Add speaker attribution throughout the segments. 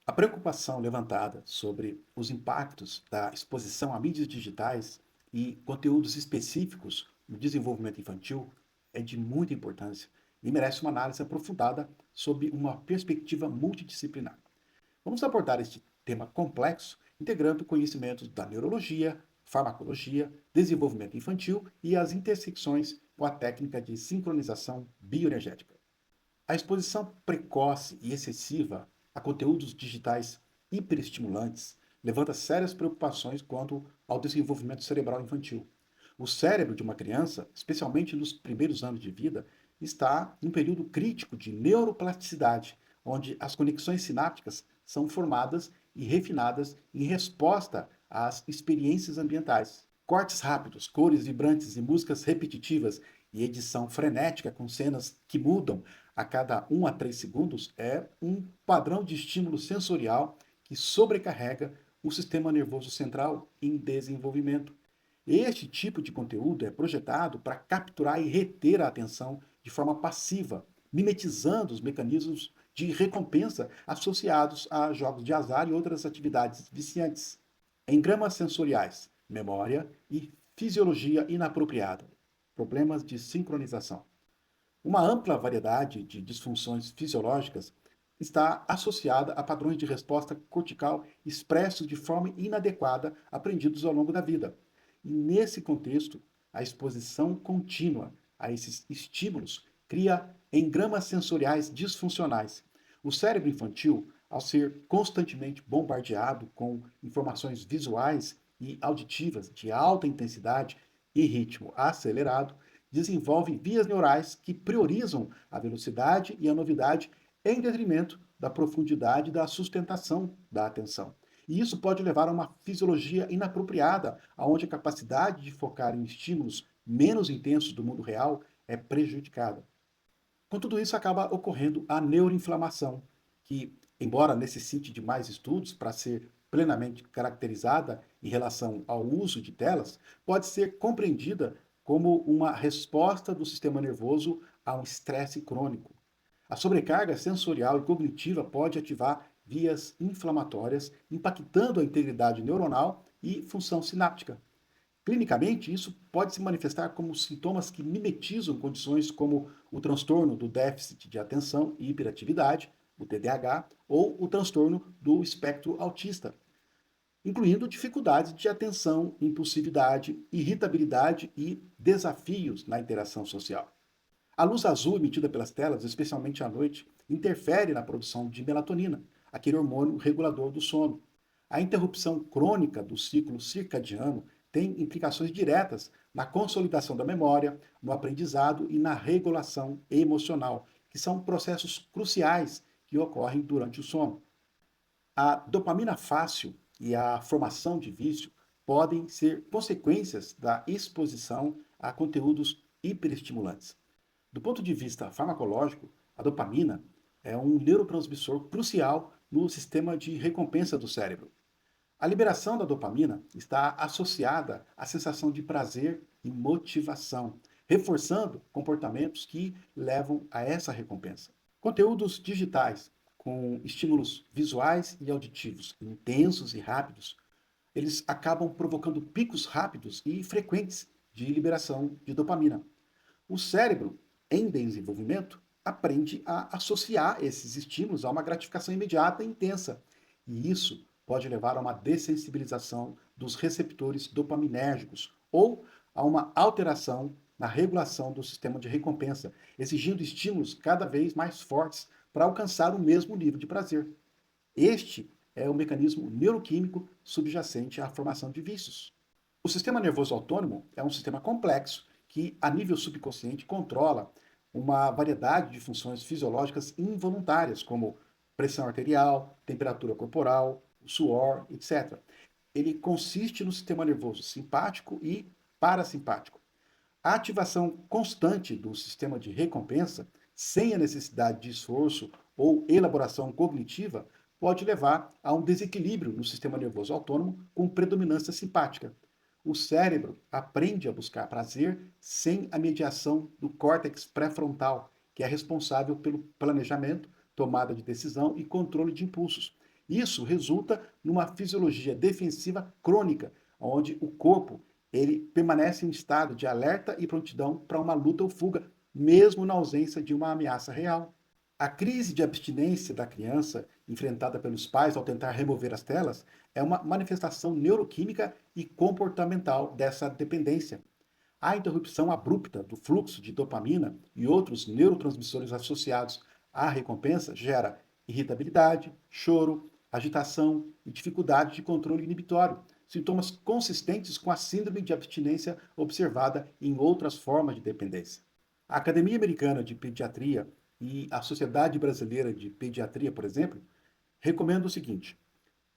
Speaker 1: A preocupação levantada sobre os impactos da exposição a mídias digitais e conteúdos específicos no desenvolvimento infantil é de muita importância e merece uma análise aprofundada sob uma perspectiva multidisciplinar. Vamos abordar este tema complexo integrando conhecimentos da neurologia, farmacologia, desenvolvimento infantil e as intersecções com a técnica de sincronização bioenergética. A exposição precoce e excessiva a conteúdos digitais hiperestimulantes levanta sérias preocupações quanto ao desenvolvimento cerebral infantil. O cérebro de uma criança, especialmente nos primeiros anos de vida, está em um período crítico de neuroplasticidade, onde as conexões sinápticas são formadas e refinadas em resposta às experiências ambientais. Cortes rápidos, cores vibrantes e músicas repetitivas e edição frenética com cenas que mudam a cada 1 a 3 segundos é um padrão de estímulo sensorial que sobrecarrega o sistema nervoso central em desenvolvimento. Este tipo de conteúdo é projetado para capturar e reter a atenção de forma passiva, mimetizando os mecanismos de recompensa associados a jogos de azar e outras atividades viciantes. Engramas sensoriais, memória e fisiologia inapropriada, problemas de sincronização. Uma ampla variedade de disfunções fisiológicas está associada a padrões de resposta cortical expressos de forma inadequada aprendidos ao longo da vida. E nesse contexto, a exposição contínua a esses estímulos cria engramas sensoriais disfuncionais. O cérebro infantil, ao ser constantemente bombardeado com informações visuais e auditivas de alta intensidade e ritmo acelerado, desenvolve vias neurais que priorizam a velocidade e a novidade em detrimento da profundidade e da sustentação da atenção. E isso pode levar a uma fisiologia inapropriada, onde a capacidade de focar em estímulos menos intensos do mundo real é prejudicada. Com tudo isso, acaba ocorrendo a neuroinflamação, que, embora necessite de mais estudos para ser plenamente caracterizada em relação ao uso de telas, pode ser compreendida como uma resposta do sistema nervoso a um estresse crônico. A sobrecarga sensorial e cognitiva pode ativar vias inflamatórias, impactando a integridade neuronal e função sináptica. Clinicamente, isso pode se manifestar como sintomas que mimetizam condições como o transtorno do déficit de atenção e hiperatividade, o TDAH, ou o transtorno do espectro autista, incluindo dificuldades de atenção, impulsividade, irritabilidade e desafios na interação social. A luz azul emitida pelas telas, especialmente à noite, interfere na produção de melatonina, aquele hormônio regulador do sono. A interrupção crônica do ciclo circadiano tem implicações diretas na consolidação da memória, no aprendizado e na regulação emocional, que são processos cruciais que ocorrem durante o sono. A dopamina fácil e a formação de vício podem ser consequências da exposição a conteúdos hiperestimulantes. Do ponto de vista farmacológico, a dopamina é um neurotransmissor crucial no sistema de recompensa do cérebro. A liberação da dopamina está associada à sensação de prazer e motivação, reforçando comportamentos que levam a essa recompensa. Conteúdos digitais com estímulos visuais e auditivos intensos e rápidos, eles acabam provocando picos rápidos e frequentes de liberação de dopamina. O cérebro, em desenvolvimento, aprende a associar esses estímulos a uma gratificação imediata e intensa. E isso pode levar a uma dessensibilização dos receptores dopaminérgicos ou a uma alteração na regulação do sistema de recompensa, exigindo estímulos cada vez mais fortes para alcançar o mesmo nível de prazer. Este é o mecanismo neuroquímico subjacente à formação de vícios. O sistema nervoso autônomo é um sistema complexo que, a nível subconsciente, controla uma variedade de funções fisiológicas involuntárias, como pressão arterial, temperatura corporal, suor, etc. Ele consiste no sistema nervoso simpático e parasimpático. A ativação constante do sistema de recompensa, sem a necessidade de esforço ou elaboração cognitiva, pode levar a um desequilíbrio no sistema nervoso autônomo com predominância simpática. O cérebro aprende a buscar prazer sem a mediação do córtex pré-frontal, que é responsável pelo planejamento, tomada de decisão e controle de impulsos. Isso resulta numa fisiologia defensiva crônica, onde o corpo ele permanece em estado de alerta e prontidão para uma luta ou fuga, mesmo na ausência de uma ameaça real. A crise de abstinência da criança, enfrentada pelos pais ao tentar remover as telas, é uma manifestação neuroquímica e comportamental dessa dependência. A interrupção abrupta do fluxo de dopamina e outros neurotransmissores associados à recompensa gera irritabilidade, choro, agitação e dificuldade de controle inibitório, sintomas consistentes com a síndrome de abstinência observada em outras formas de dependência. A Academia Americana de Pediatria e a Sociedade Brasileira de Pediatria, por exemplo, recomendam o seguinte: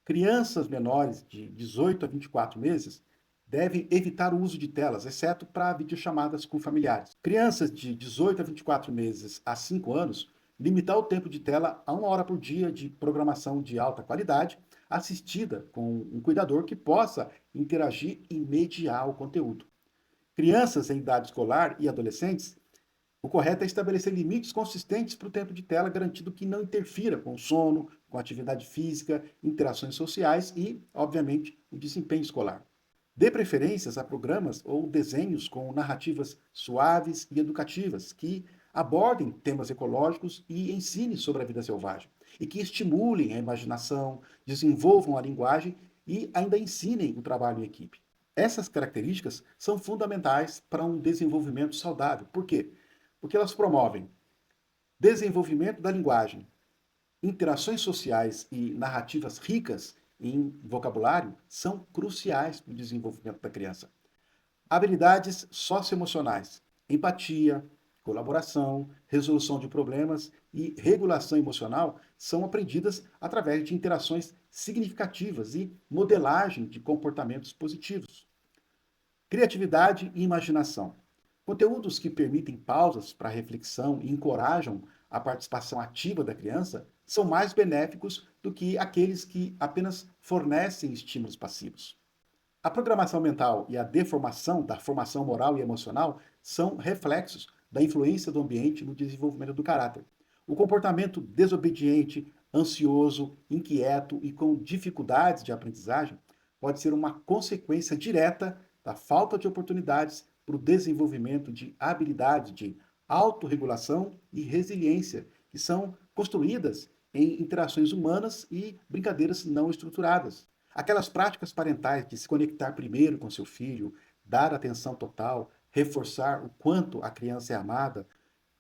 Speaker 1: crianças menores de 18 a 24 meses devem evitar o uso de telas, exceto para videochamadas com familiares. Crianças de 18 a 24 meses a 5 anos, limitar o tempo de tela a 1 hora por dia de programação de alta qualidade, assistida com um cuidador que possa interagir e mediar o conteúdo. Crianças em idade escolar e adolescentes, o correto é estabelecer limites consistentes para o tempo de tela, garantindo que não interfira com o sono, com a atividade física, interações sociais e, obviamente, o desempenho escolar. Dê preferências a programas ou desenhos com narrativas suaves e educativas que abordem temas ecológicos e ensinem sobre a vida selvagem, e que estimulem a imaginação, desenvolvam a linguagem e ainda ensinem o trabalho em equipe. Essas características são fundamentais para um desenvolvimento saudável. Por quê? Porque elas promovem desenvolvimento da linguagem, interações sociais e narrativas ricas em vocabulário são cruciais para o desenvolvimento da criança. Habilidades socioemocionais, empatia, colaboração, resolução de problemas e regulação emocional são aprendidas através de interações significativas e modelagem de comportamentos positivos. Criatividade e imaginação. Conteúdos que permitem pausas para reflexão e encorajam a participação ativa da criança são mais benéficos do que aqueles que apenas fornecem estímulos passivos. A programação mental e a deformação da formação moral e emocional são reflexos da influência do ambiente no desenvolvimento do caráter. O comportamento desobediente, ansioso, inquieto e com dificuldades de aprendizagem pode ser uma consequência direta da falta de oportunidades para o desenvolvimento de habilidades de autorregulação e resiliência, que são construídas em interações humanas e brincadeiras não estruturadas. Aquelas práticas parentais de se conectar primeiro com seu filho, dar atenção total, reforçar o quanto a criança é amada,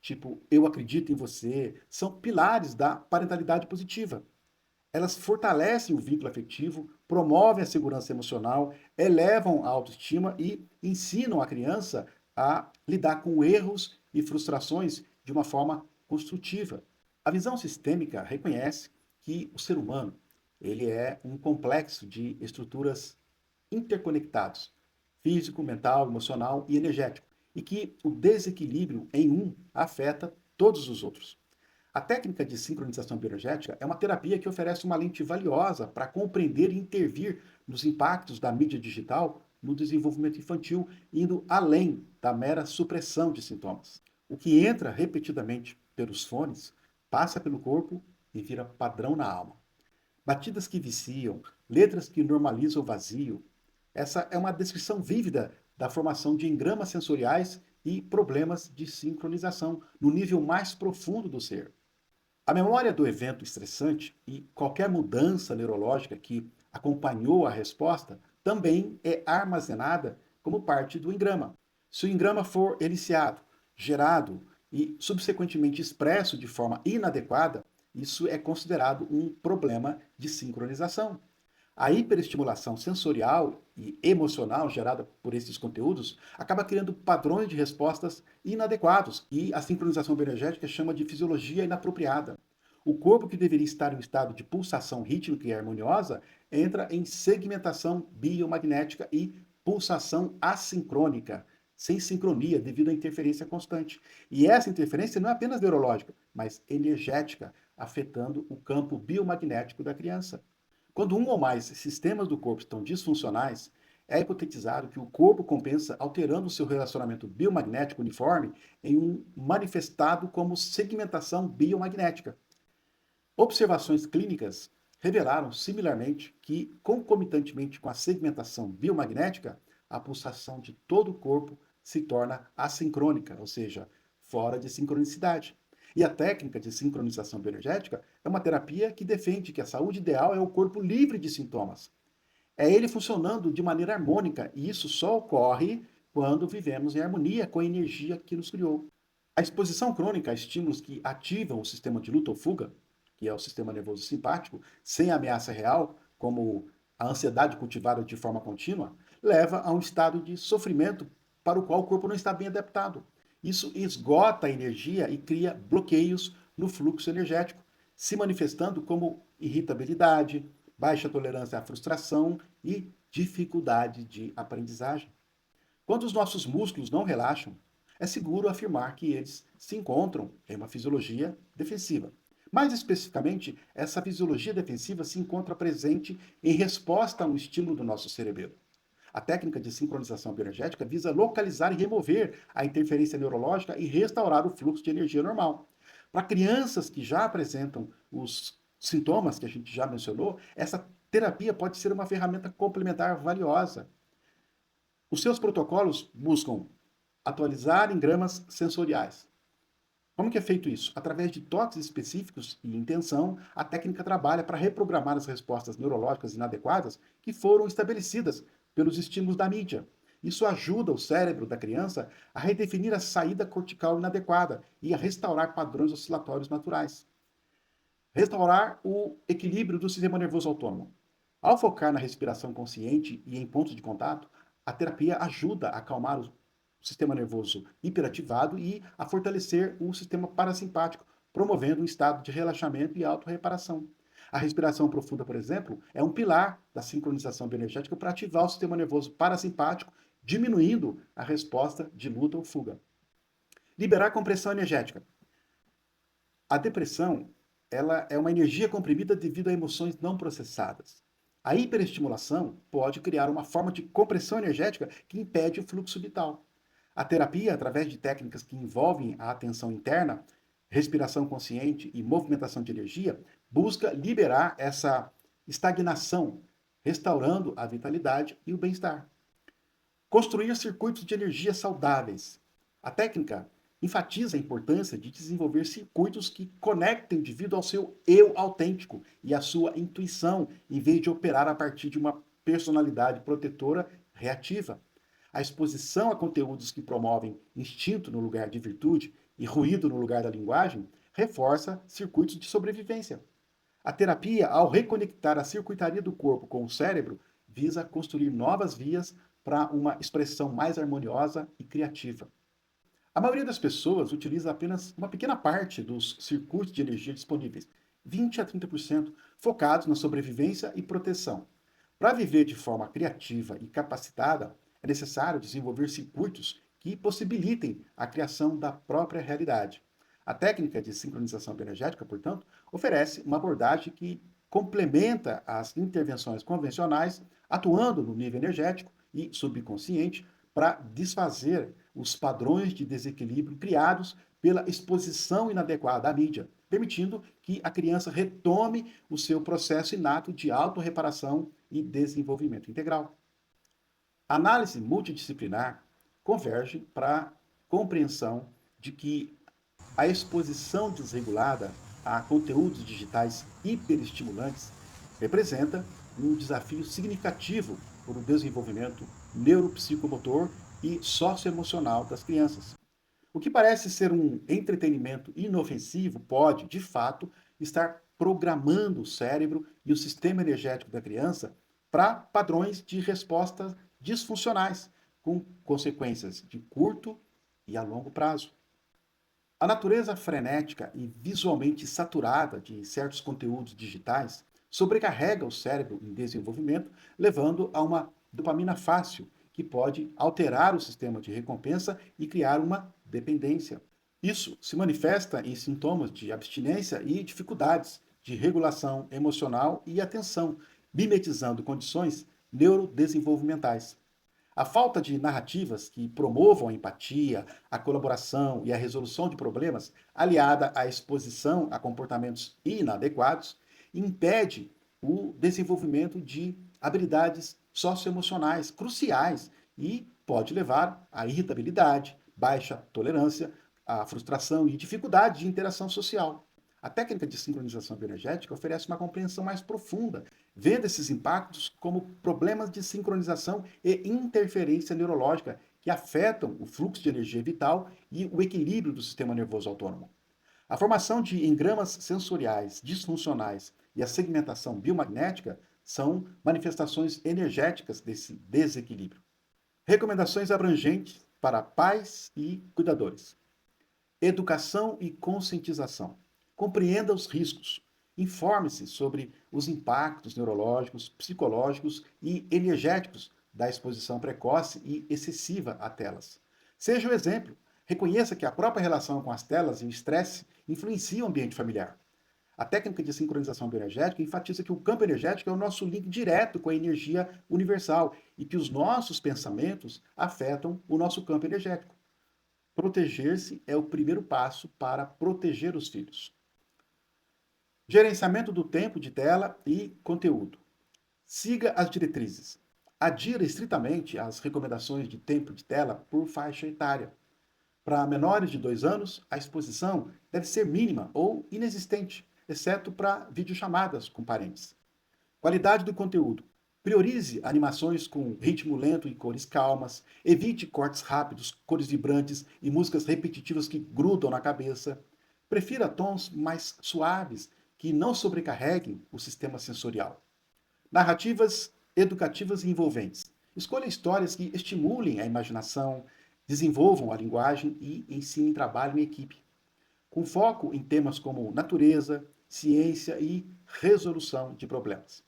Speaker 1: tipo, eu acredito em você, são pilares da parentalidade positiva. Elas fortalecem o vínculo afetivo, promovem a segurança emocional, elevam a autoestima e ensinam a criança a lidar com erros e frustrações de uma forma construtiva. A visão sistêmica reconhece que o ser humano ele é um complexo de estruturas interconectados, físico, mental, emocional e energético, e que o desequilíbrio em um afeta todos os outros. A técnica de sincronização bioenergética é uma terapia que oferece uma lente valiosa para compreender e intervir nos impactos da mídia digital no desenvolvimento infantil, indo além da mera supressão de sintomas. O que entra repetidamente pelos fones passa pelo corpo e vira padrão na alma. Batidas que viciam, letras que normalizam o vazio. Essa é uma descrição vívida da formação de engramas sensoriais e problemas de sincronização no nível mais profundo do ser. A memória do evento estressante e qualquer mudança neurológica que acompanhou a resposta também é armazenada como parte do engrama. Se o engrama for eliciado, gerado e subsequentemente expresso de forma inadequada, isso é considerado um problema de sincronização. A hiperestimulação sensorial e emocional gerada por esses conteúdos acaba criando padrões de respostas inadequados e a sincronização bioenergética chama de fisiologia inapropriada. O corpo que deveria estar em um estado de pulsação rítmica e harmoniosa entra em segmentação biomagnética e pulsação assincrônica, sem sincronia devido à interferência constante. E essa interferência não é apenas neurológica, mas energética, afetando o campo biomagnético da criança. Quando um ou mais sistemas do corpo estão disfuncionais, é hipotetizado que o corpo compensa alterando seu relacionamento biomagnético uniforme em um manifestado como segmentação biomagnética. Observações clínicas revelaram similarmente que, concomitantemente com a segmentação biomagnética, a pulsação de todo o corpo se torna assincrônica, ou seja, fora de sincronicidade. E a técnica de sincronização bioenergética é uma terapia que defende que a saúde ideal é o corpo livre de sintomas. É ele funcionando de maneira harmônica, e isso só ocorre quando vivemos em harmonia com a energia que nos criou. A exposição crônica a estímulos que ativam o sistema de luta ou fuga, que é o sistema nervoso simpático, sem ameaça real, como a ansiedade cultivada de forma contínua, leva a um estado de sofrimento para o qual o corpo não está bem adaptado. Isso esgota a energia e cria bloqueios no fluxo energético, se manifestando como irritabilidade, baixa tolerância à frustração e dificuldade de aprendizagem. Quando os nossos músculos não relaxam, é seguro afirmar que eles se encontram em uma fisiologia defensiva. Mais especificamente, essa fisiologia defensiva se encontra presente em resposta a um estímulo do nosso cerebelo. A técnica de sincronização bioenergética visa localizar e remover a interferência neurológica e restaurar o fluxo de energia normal. Para crianças que já apresentam os sintomas que a gente já mencionou, essa terapia pode ser uma ferramenta complementar valiosa. Os seus protocolos buscam atualizar engramas sensoriais. Como que é feito isso? Através de toques específicos e intenção, a técnica trabalha para reprogramar as respostas neurológicas inadequadas que foram estabelecidas pelos estímulos da mídia. Isso ajuda o cérebro da criança a redefinir a saída cortical inadequada e a restaurar padrões oscilatórios naturais. Restaurar o equilíbrio do sistema nervoso autônomo. Ao focar na respiração consciente e em pontos de contato, a terapia ajuda a acalmar o sistema nervoso hiperativado e a fortalecer o sistema parasimpático, promovendo um estado de relaxamento e autorreparação. A respiração profunda, por exemplo, é um pilar da sincronização bioenergética para ativar o sistema nervoso parasimpático, diminuindo a resposta de luta ou fuga. Liberar compressão energética. A depressão, ela é uma energia comprimida devido a emoções não processadas. A hiperestimulação pode criar uma forma de compressão energética que impede o fluxo vital. A terapia, através de técnicas que envolvem a atenção interna, respiração consciente e movimentação de energia, busca liberar essa estagnação, restaurando a vitalidade e o bem-estar. Construir circuitos de energia saudáveis. A técnica enfatiza a importância de desenvolver circuitos que conectem o indivíduo ao seu eu autêntico e à sua intuição, em vez de operar a partir de uma personalidade protetora reativa. A exposição a conteúdos que promovem instinto no lugar de virtude e ruído no lugar da linguagem reforça circuitos de sobrevivência. A terapia, ao reconectar a circuitaria do corpo com o cérebro, visa construir novas vias para uma expressão mais harmoniosa e criativa. A maioria das pessoas utiliza apenas uma pequena parte dos circuitos de energia disponíveis, 20 a 30%, focados na sobrevivência e proteção. Para viver de forma criativa e capacitada, é necessário desenvolver circuitos que possibilitem a criação da própria realidade. A técnica de sincronização bioenergética, portanto, oferece uma abordagem que complementa as intervenções convencionais, atuando no nível energético e subconsciente para desfazer os padrões de desequilíbrio criados pela exposição inadequada à mídia, permitindo que a criança retome o seu processo inato de autorreparação e desenvolvimento integral. A análise multidisciplinar converge para a compreensão de que a exposição desregulada a conteúdos digitais hiperestimulantes representa um desafio significativo para o desenvolvimento neuropsicomotor e socioemocional das crianças. O que parece ser um entretenimento inofensivo pode, de fato, estar programando o cérebro e o sistema energético da criança para padrões de resposta disfuncionais, com consequências de curto e a longo prazo. A natureza frenética e visualmente saturada de certos conteúdos digitais sobrecarrega o cérebro em desenvolvimento, levando a uma dopamina fácil, que pode alterar o sistema de recompensa e criar uma dependência. Isso se manifesta em sintomas de abstinência e dificuldades de regulação emocional e atenção, mimetizando condições neurodesenvolvimentais. A falta de narrativas que promovam a empatia, a colaboração e a resolução de problemas, aliada à exposição a comportamentos inadequados, impede o desenvolvimento de habilidades socioemocionais cruciais e pode levar à irritabilidade, baixa tolerância, à frustração e dificuldade de interação social. A técnica de sincronização bioenergética oferece uma compreensão mais profunda, vendo esses impactos como problemas de sincronização e interferência neurológica que afetam o fluxo de energia vital e o equilíbrio do sistema nervoso autônomo. A formação de engramas sensoriais disfuncionais e a segmentação biomagnética são manifestações energéticas desse desequilíbrio. Recomendações abrangentes para pais e cuidadores. Educação e conscientização. Compreenda os riscos. Informe-se sobre os impactos neurológicos, psicológicos e energéticos da exposição precoce e excessiva a telas. Seja o exemplo. Reconheça que a própria relação com as telas e o estresse influenciam o ambiente familiar. A técnica de sincronização bioenergética enfatiza que o campo energético é o nosso link direto com a energia universal e que os nossos pensamentos afetam o nosso campo energético. Proteger-se é o primeiro passo para proteger os filhos. Gerenciamento do tempo de tela e conteúdo. Siga as diretrizes. Adira estritamente às recomendações de tempo de tela por faixa etária. Para menores de 2 anos, a exposição deve ser mínima ou inexistente, exceto para videochamadas com parentes. Qualidade do conteúdo. Priorize animações com ritmo lento e cores calmas. Evite cortes rápidos, cores vibrantes e músicas repetitivas que grudam na cabeça. Prefira tons mais suaves que não sobrecarreguem o sistema sensorial. Narrativas educativas e envolventes. Escolha histórias que estimulem a imaginação, desenvolvam a linguagem e ensinem trabalho em equipe, com foco em temas como natureza, ciência e resolução de problemas.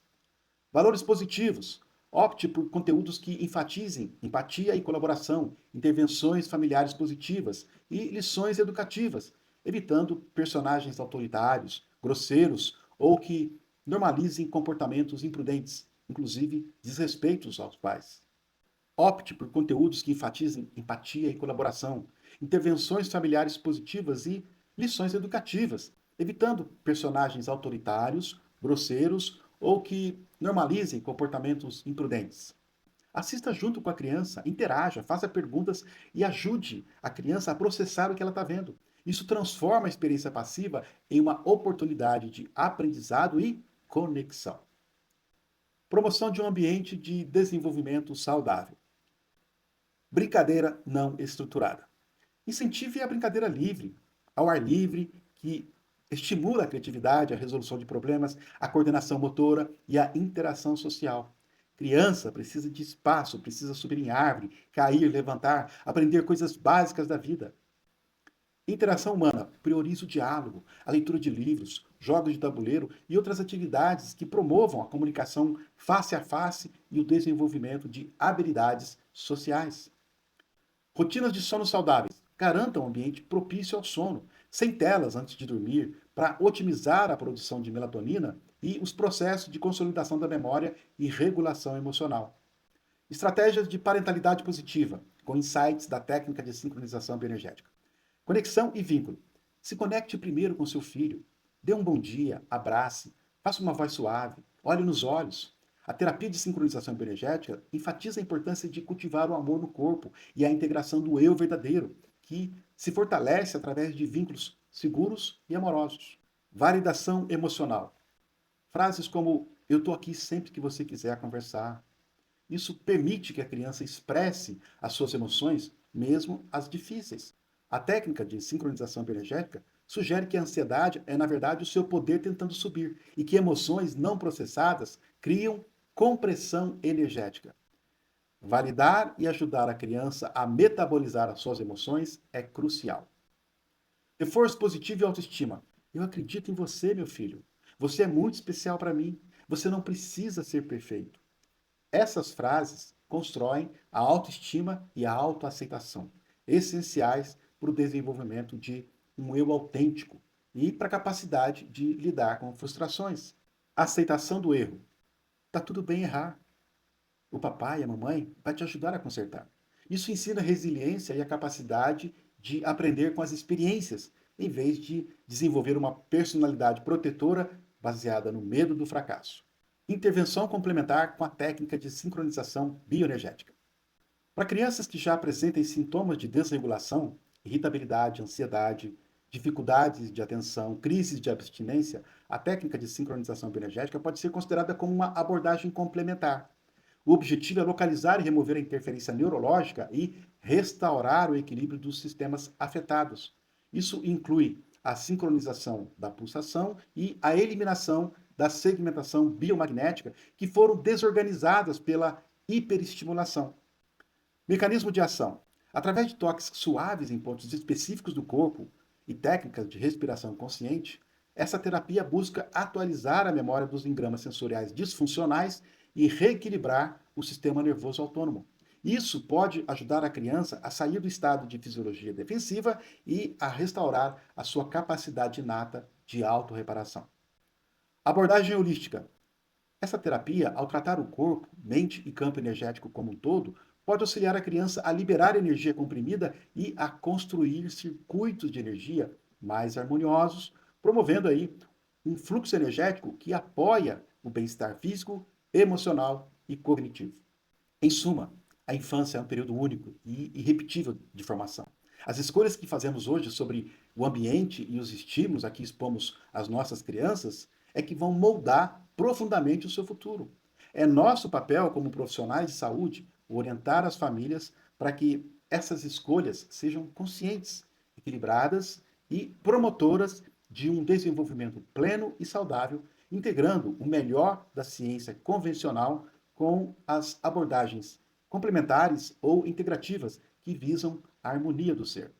Speaker 1: Valores positivos. Opte por conteúdos que enfatizem empatia e colaboração, intervenções familiares positivas e lições educativas, evitando personagens autoritários, grosseiros ou que normalizem comportamentos imprudentes, inclusive desrespeitos aos pais. Opte por conteúdos que enfatizem empatia e colaboração, intervenções familiares positivas e lições educativas, evitando personagens autoritários, grosseiros ou que normalizem comportamentos imprudentes. Assista junto com a criança, interaja, faça perguntas e ajude a criança a processar o que ela está vendo. Isso transforma a experiência passiva em uma oportunidade de aprendizado e conexão. Promoção de um ambiente de desenvolvimento saudável. Brincadeira não estruturada. Incentive a brincadeira livre, ao ar livre, que estimula a criatividade, a resolução de problemas, a coordenação motora e a interação social. Criança precisa de espaço, precisa subir em árvore, cair, levantar, aprender coisas básicas da vida. Interação humana prioriza o diálogo, a leitura de livros, jogos de tabuleiro e outras atividades que promovam a comunicação face a face e o desenvolvimento de habilidades sociais. Rotinas de sono saudáveis. Garanta um ambiente propício ao sono, sem telas antes de dormir, para otimizar a produção de melatonina e os processos de consolidação da memória e regulação emocional. Estratégias de parentalidade positiva, com insights da técnica de sincronização bioenergética. Conexão e vínculo. Se conecte primeiro com seu filho. Dê um bom dia, abrace, faça uma voz suave, olhe nos olhos. A terapia de sincronização bioenergética enfatiza a importância de cultivar o amor no corpo e a integração do eu verdadeiro, que se fortalece através de vínculos seguros e amorosos. Validação emocional. Frases como eu estou aqui sempre que você quiser conversar. Isso permite que a criança expresse as suas emoções, mesmo as difíceis. A técnica de sincronização bioenergética sugere que a ansiedade é, na verdade, o seu poder tentando subir e que emoções não processadas criam compressão energética. Validar e ajudar a criança a metabolizar as suas emoções é crucial. Reforço positivo e autoestima. Eu acredito em você, meu filho. Você é muito especial para mim. Você não precisa ser perfeito. Essas frases constroem a autoestima e a autoaceitação, essenciais para o desenvolvimento de um eu autêntico e para a capacidade de lidar com frustrações. Aceitação do erro. Tá tudo bem errar. O papai e a mamãe vai te ajudar a consertar. Isso ensina resiliência e a capacidade de aprender com as experiências, em vez de desenvolver uma personalidade protetora baseada no medo do fracasso. Intervenção complementar com a técnica de sincronização bioenergética. Para crianças que já apresentem sintomas de desregulação, irritabilidade, ansiedade, dificuldades de atenção, crises de abstinência, a técnica de sincronização bioenergética pode ser considerada como uma abordagem complementar. O objetivo é localizar e remover a interferência neurológica e restaurar o equilíbrio dos sistemas afetados. Isso inclui a sincronização da pulsação e a eliminação da segmentação biomagnética que foram desorganizadas pela hiperestimulação. Mecanismo de ação. Através de toques suaves em pontos específicos do corpo e técnicas de respiração consciente, essa terapia busca atualizar a memória dos engramas sensoriais disfuncionais e reequilibrar o sistema nervoso autônomo. Isso pode ajudar a criança a sair do estado de fisiologia defensiva e a restaurar a sua capacidade inata de autorreparação. Abordagem holística. Essa terapia, ao tratar o corpo, mente e campo energético como um todo, pode auxiliar a criança a liberar energia comprimida e a construir circuitos de energia mais harmoniosos, promovendo aí um fluxo energético que apoia o bem-estar físico, emocional e cognitivo. Em suma, a infância é um período único e irrepetível de formação. As escolhas que fazemos hoje sobre o ambiente e os estímulos a que expomos as nossas crianças é que vão moldar profundamente o seu futuro. É nosso papel como profissionais de saúde orientar as famílias para que essas escolhas sejam conscientes, equilibradas e promotoras de um desenvolvimento pleno e saudável, integrando o melhor da ciência convencional com as abordagens complementares ou integrativas que visam a harmonia do ser.